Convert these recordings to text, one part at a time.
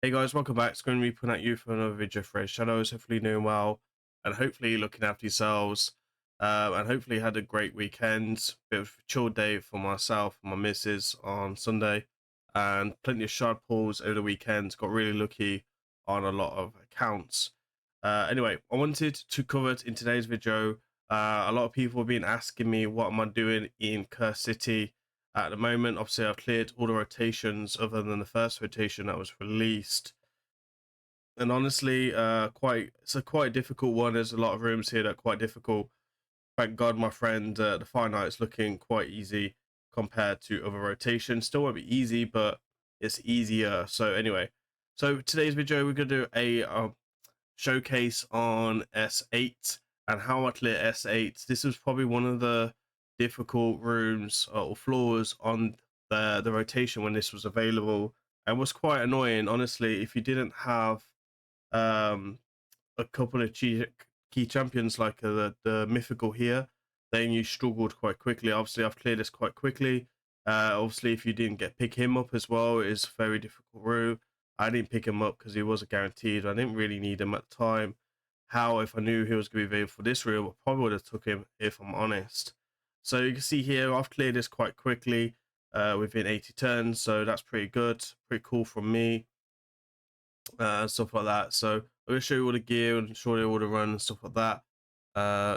Hey guys, welcome back. It's going to be putting at you for another video for Shadows. Hopefully doing well and hopefully looking after yourselves. And hopefully had a great weekend. Bit of a chill day for myself and my missus on Sunday, and plenty of shard pulls over the weekend. Got really lucky on a lot of accounts. Anyway, I wanted to cover it in today's video. A lot of people have been asking me what am I doing in Curse City at the moment. Obviously, I've cleared all the rotations other than the first rotation that was released. And honestly, it's a quite difficult one. There's a lot of rooms here that are quite difficult. Thank God, my friend, the Fire is looking quite easy compared to other rotations. Still won't be easy, but it's easier. So anyway, so today's video we're gonna do a showcase on S8 and how I clear S8. This was probably one of the difficult rooms or floors on the rotation when this was available, and was quite annoying, honestly. If you didn't have um, a couple of key champions like the mythical here, then you struggled quite quickly. Obviously, I've cleared this quite quickly. Obviously, if you didn't pick him up as well, it's a very difficult route. I didn't pick him up because he wasn't guaranteed. I didn't really need him at the time. How if I knew he was going to be available for this room, I probably would have took him if I'm honest. So you can see here, I've cleared this quite quickly within 80 turns. So that's pretty good, pretty cool from me, stuff like that. So I'm going to show you all the gear and show you all the run and stuff like that.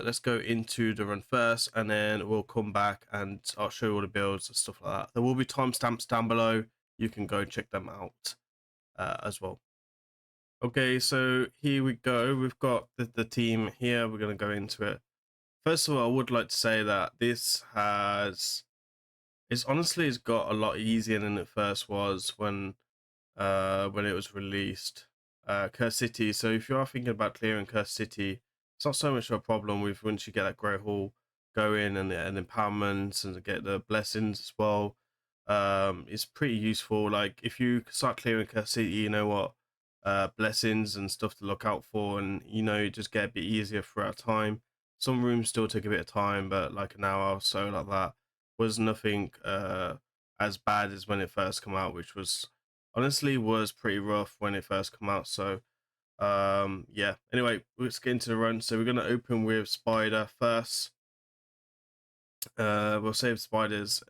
Let's go into the run first, and then we'll come back and I'll show you all the builds and stuff like that. There will be timestamps down below. You can go and check them out as well. Okay, so here we go. We've got the team here. We're going to go into it. First of all, I would like to say that this has... it's got a lot easier than it first was when it was released. Curse City. So if you are thinking about clearing Curse City, it's not so much of a problem with once you get that Grey Hall going and empowerment and get the blessings as well. It's pretty useful. Like if you start clearing Curse City, you know what blessings and stuff to look out for, and you just get a bit easier throughout time. Some rooms still take a bit of time, but like an hour or so like that was nothing as bad as when it first came out, which was pretty rough when it first come out. So yeah, anyway, let's get into the run. So we're going to open with Spider first. We'll save Spider's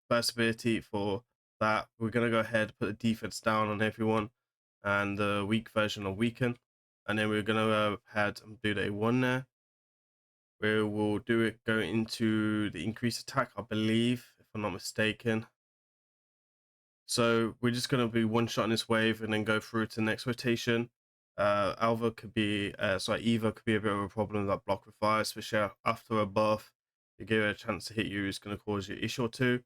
first ability for that. We're going to go ahead, put the defense down on everyone and the weak version of weaken, and then we're going to go ahead and do the A1 there. We will do it go into the increased attack, I believe, if I'm not mistaken. So we're just going to be one shot in this wave and then go through to the next rotation. Eva could be a bit of a problem that block with fire, especially after a buff. You give it a chance to hit you, it's going to cause you issue or two.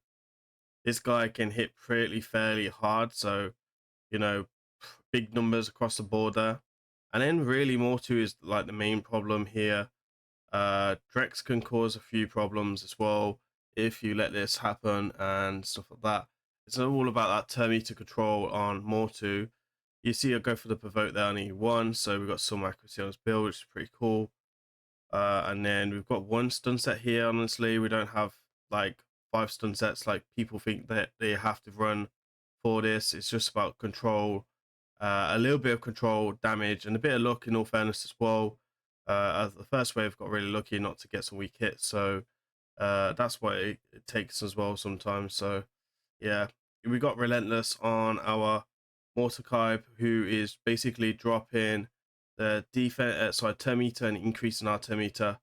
This guy can hit fairly hard, so big numbers across the board there. And then really Mortu is like the main problem here. Drex can cause a few problems as well if you let this happen and stuff like that. It's all about that turn meter control on Mortu. You see I go for the provoke there on E1, so we've got some accuracy on his build, which is pretty cool. And then we've got one stun set here. Honestly, we don't have like 5 stun sets like people think that they have to run for this. It's just about control, a little bit of control, damage, and a bit of luck in all fairness as well. As the first wave got really lucky not to get some weak hits, so that's what it takes as well sometimes. So yeah, we got Relentless on our Mordecai, who is basically dropping the defense, turn meter and increasing our turn meter.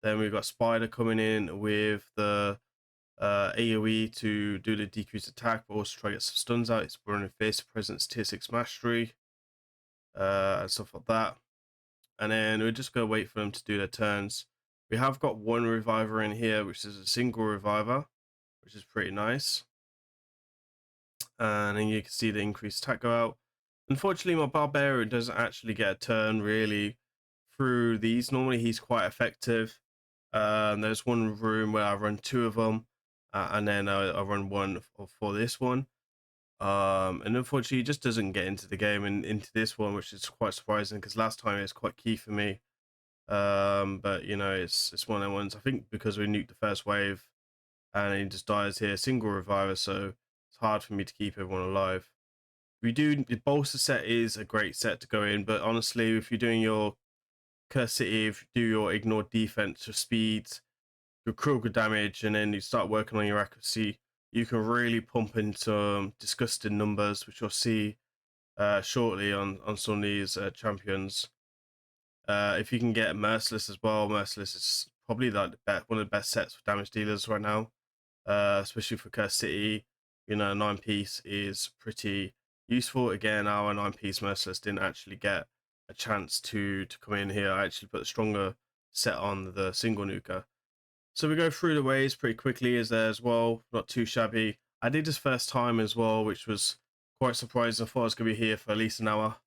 Then we've got Spider coming in with the AoE to do the decreased attack, but also try to get some stuns out. It's running face presence, tier 6 mastery, and stuff like that. And then we're just going to wait for them to do their turns. We have got one reviver in here, which is a single reviver, which is pretty nice. And then you can see the increased attack go out. Unfortunately, my barbarian doesn't actually get a turn really through these. Normally, he's quite effective. There's one room where I run 2 of them, and then I run one for this one. And unfortunately, he just doesn't get into the game and into this one, which is quite surprising because last time it was quite key for me. But it's one of the ones. I think because we nuked the first wave, and he just dies here, single reviver, so it's hard for me to keep everyone alive. We do the bolster set is a great set to go in, but honestly, if you're doing your Curse City, if you do your ignore defense, your speed, your critical damage, and then you start working on your accuracy, you can really pump into disgusting numbers, which you'll see shortly on some of these champions. If you can get Merciless as well, Merciless is probably like one of the best sets for damage dealers right now, especially for Curse City. You know, 9-piece is pretty useful. Again, our 9-piece Merciless didn't actually get a chance to come in here. I actually put a stronger set on the single nuker. So we go through the ways pretty quickly as there as well, not too shabby. I did this first time as well, which was quite surprising. I thought I was going to be here for at least an hour.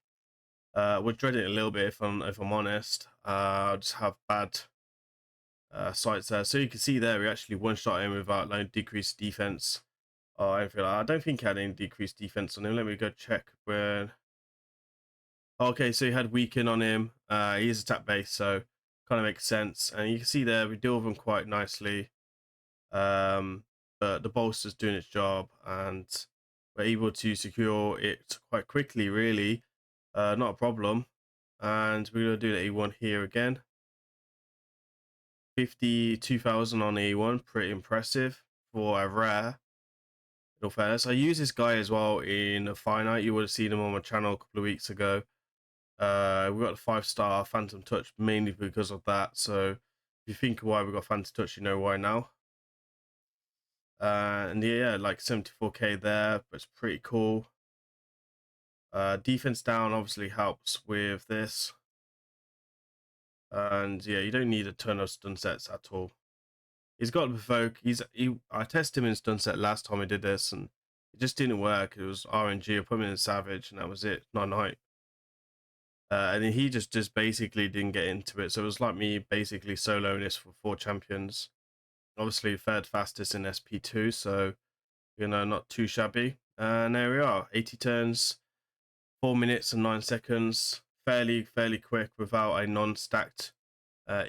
We're dreading it a little bit if I'm honest. I just have bad sights there. So you can see there we actually one-shot him without like decreased defense. I don't think he had any decreased defense on him. Let me go check where. Okay, so he had weaken on him. He is attack based, so kind of makes sense. And you can see there we deal with him quite nicely. But the bolster's doing its job, and we're able to secure it quite quickly. Really, not a problem. And we're gonna do the A1 here again. 52,000 on A1, pretty impressive for a rare. In all fairness, I use this guy as well in a finite. You would have seen him on my channel a couple of weeks ago. We got a 5-star Phantom Touch mainly because of that. So if you think why we got Phantom Touch, you know why now. And yeah, like 74k there, but it's pretty cool. Defense down obviously helps with this. And yeah, you don't need a ton of stun sets at all. He's got provoke. I tested him in stun set last time I did this, and it just didn't work. It was RNG. I put him in savage, and that was it. Not night. And he just basically didn't get into it. So it was like me basically soloing this for 4 champions. Obviously third fastest in SP2, so you know, not too shabby. And there we are, 80 turns, 4 minutes and 9 seconds. Fairly quick without a non-stacked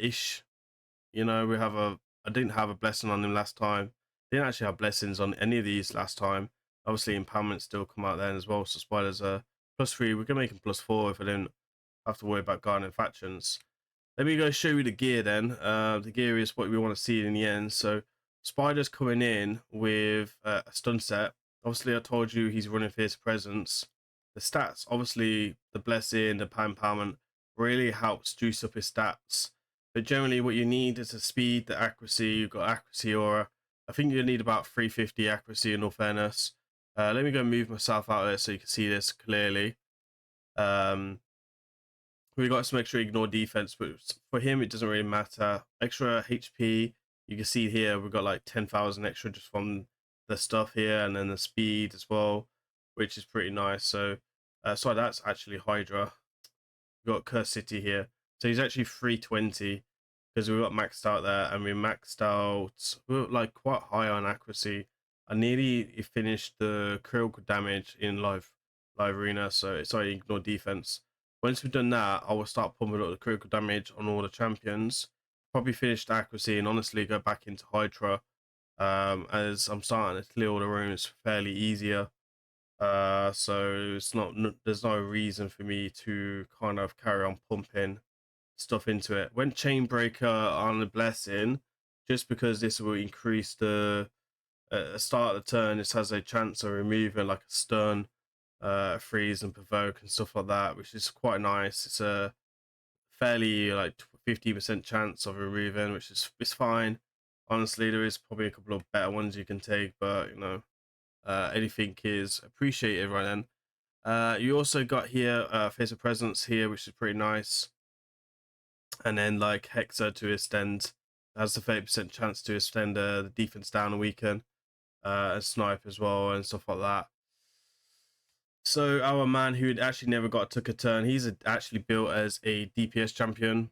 ish. You know, I didn't have a blessing on him last time. Didn't actually have blessings on any of these last time. Obviously, empowerment still come out then as well. So spiders are +3. We can make him +4 if I don't have to worry about guarding factions. Let me go show you the gear then. The gear is what we want to see in the end. So spiders coming in with a stun set. Obviously, I told you he's running Fierce Presence. The stats, obviously, the blessing, the empowerment really helps juice up his stats. But generally, what you need is the speed, the accuracy. You've got accuracy aura. I think you need about 350 accuracy in all fairness. Let me go move myself out there so you can see this clearly. We got some extra ignore defense, but for him it doesn't really matter. Extra HP, you can see here we've got like 10,000 extra just from the stuff here, and then the speed as well, which is pretty nice. So sorry, that's actually Hydra. We've got Curse City here, so he's actually 320 because we got maxed out there, and we maxed out, we were like quite high on accuracy. I nearly finished the critical damage in live arena, so sorry, ignore defense. Once we've done that, I will start pumping up the critical damage on all the champions. Probably finish the accuracy and honestly go back into Hydra, as I'm starting to clear all the rooms fairly easier. So there's no reason for me to kind of carry on pumping stuff into it. Went Chainbreaker on the blessing, just because this will increase the start of the turn. This has a chance of removing like a stun, freeze and provoke and stuff like that, which is quite nice. It's a fairly like 50% chance of removing, which is it's fine. Honestly, there is probably a couple of better ones you can take, but you know, anything is appreciated right then. You also got here Face of Presence here, which is pretty nice. And then like Hexa to extend, has the 30% chance to extend the defense down a weaken, and snipe as well and stuff like that. So our man who actually never took a turn, he's actually built as a DPS champion.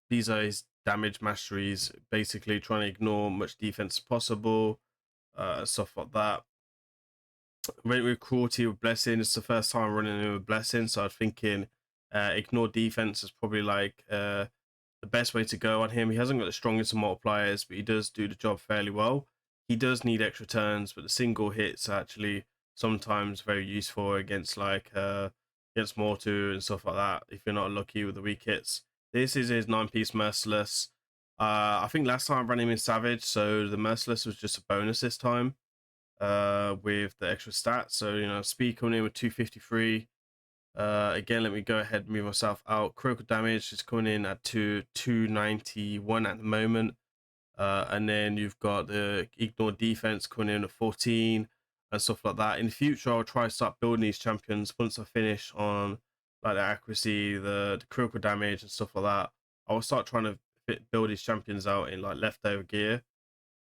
These are his damage masteries, basically trying to ignore much defense as possible, stuff like that. Went with cruelty with blessing. It's the first time running in with blessing, so I was thinking ignore defense is probably like the best way to go on him. He hasn't got the strongest of multipliers, but he does do the job fairly well. He does need extra turns, but the single hits actually sometimes very useful against like against Mortu and stuff like that if you're not lucky with the weak hits. This is his 9-piece Merciless. I think last time I ran him in Savage, so the Merciless was just a bonus this time with the extra stats. So, you know, speed coming in with 253. Again, let me go ahead and move myself out. Critical damage is coming in at 291 at the moment. And then you've got the ignore defense coming in at 14 and stuff like that. In the future, I'll try to start building these champions once I finish on like the accuracy, the critical damage and stuff like that. I will start trying to build these champions out in like leftover gear.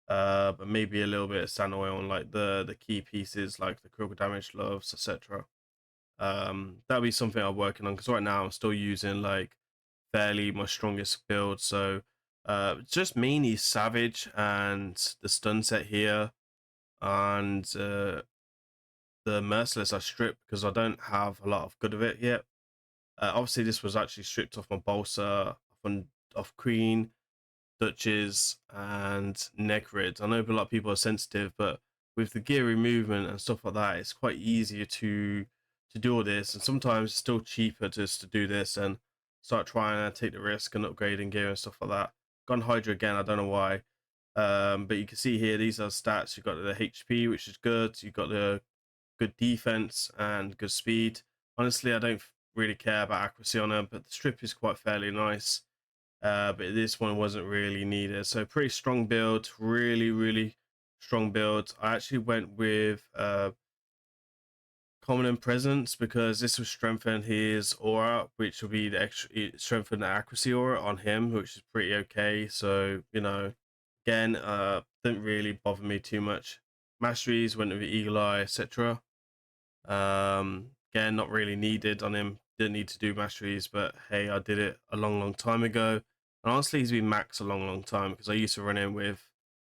But maybe a little bit of sand oil on like the key pieces like the critical damage gloves, etc. That'll be something I'm working on because right now I'm still using like fairly my strongest build. So just mainly Savage and the stun set here, and the Merciless I stripped because I don't have a lot of good of it yet. Obviously this was actually stripped off my Balsa, off Queen, Duchess, and Necrid. I know a lot of people are sensitive, but with the gear movement and stuff like that, it's quite easier to do all this, and sometimes it's still cheaper just to do this and start trying to take the risk and upgrading gear and stuff like that. Gun Hydra again, I don't know why. But you can see here, these are stats. You've got the HP, which is good. You've got the good defense and good speed. Honestly, I don't really care about accuracy on her, but the strip is quite fairly nice. But this one wasn't really needed. So pretty strong build, really strong build. I actually went with Common and Presence because this will strengthen his aura, which will be the extra strengthen the accuracy aura on him, which is pretty okay. So, you know, again, didn't really bother me too much. Masteries went with Eagle Eye, etc. Again, not really needed on him. Didn't need to do masteries, but hey, I did it a long time ago. And honestly, he's been max a long time because I used to run him with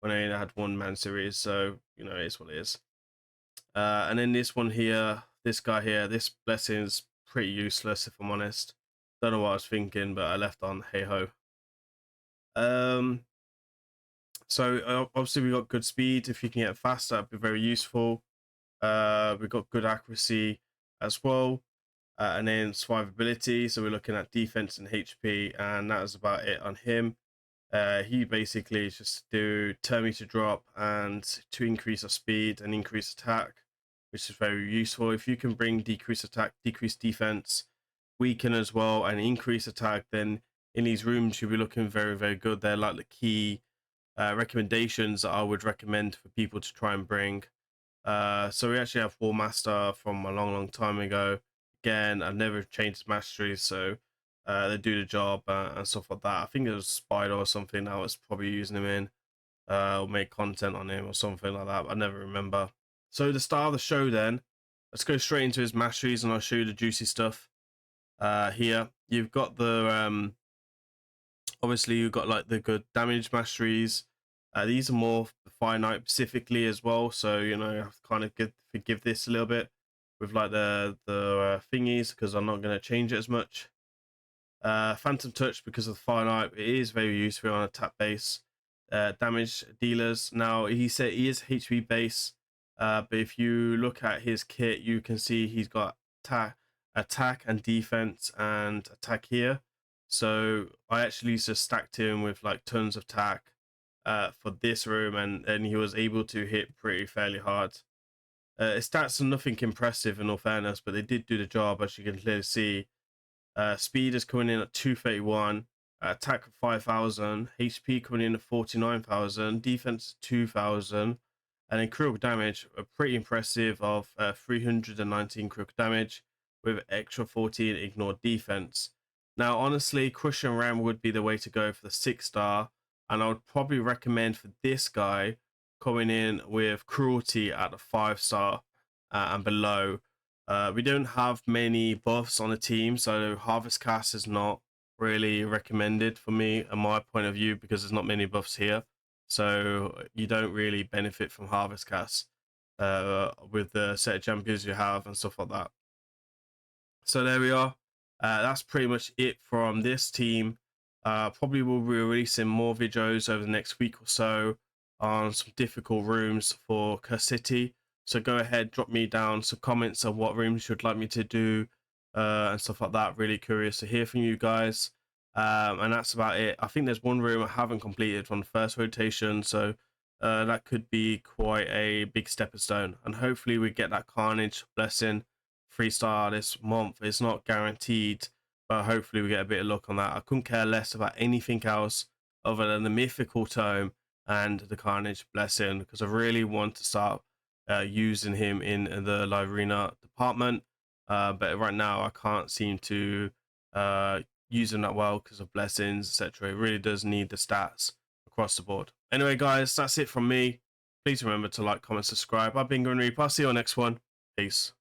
when I had one man series. So, you know, it's what it is. And then this one here, this guy here, this blessing's pretty useless if I'm honest. Don't know what I was thinking, but I left on hey ho. So obviously we got good speed. If you can get faster, that'd be very useful. We got good accuracy as well. And then survivability. So we're looking at defense and HP, and that was about it on him. He basically is just do turn meter drop and to increase our speed and increase attack, which is very useful. If you can bring decrease attack, decrease defense, weaken as well, and increase attack, then in these rooms you'll be looking very good. They're like the key recommendations that I would recommend for people to try and bring. So we actually have War Master from a long time ago. Again, I've never changed masteries, so they do the job and stuff like that. I think it was Spider or something I was probably using him in, or make content on him or something like that, but I never remember. So the start of the show then, let's go straight into his masteries and I'll show you the juicy stuff. Here, you've got the, obviously you've got like the good damage masteries. These are more finite specifically as well, so you know I have to kind of forgive this a little bit with like the thingies because I'm not going to change it as much. Phantom Touch because of the finite, it is very useful on a tap base. Damage dealers. Now he said he is HP base, but if you look at his kit, you can see he's got attack and defense and attack here. So I actually just stacked him with like tons of attack for this room, and he was able to hit pretty fairly hard. His stats are nothing impressive in all fairness, but they did do the job, as you can clearly see. Speed is coming in at 231, attack 5,000, HP coming in at 49,000, defense 2,000, and then critical damage, pretty impressive of 319 critical damage with extra 14 ignored defense. Now, honestly, Crush and Ram would be the way to go for the 6-star, and I would probably recommend for this guy coming in with Cruelty at the 5-star and below. We don't have many buffs on the team, so Harvest Cast is not really recommended for me, in my point of view, because there's not many buffs here. So you don't really benefit from Harvest Cast with the set of champions you have and stuff like that. So there we are. That's pretty much it from this team. Probably will be releasing more videos over the next week or so on some difficult rooms for Curse City. So go ahead, drop me down some comments of what rooms you'd like me to do and stuff like that. Really curious to hear from you guys. And that's about it. I think there's one room I haven't completed from the first rotation, so that could be quite a big stepping stone. And hopefully we get that Carnage Blessing 3-star this month. It's not guaranteed, but hopefully we get a bit of luck on that. I couldn't care less about anything else other than the Mythical Tome and the Carnage Blessing, because I really want to start using him in the live arena department. But right now I can't seem to use him that well because of blessings, etc. It really does need the stats across the board. Anyway, guys, that's it from me. Please remember to like, comment, subscribe. I've been grimreaper. I'll see you on the next one. Peace.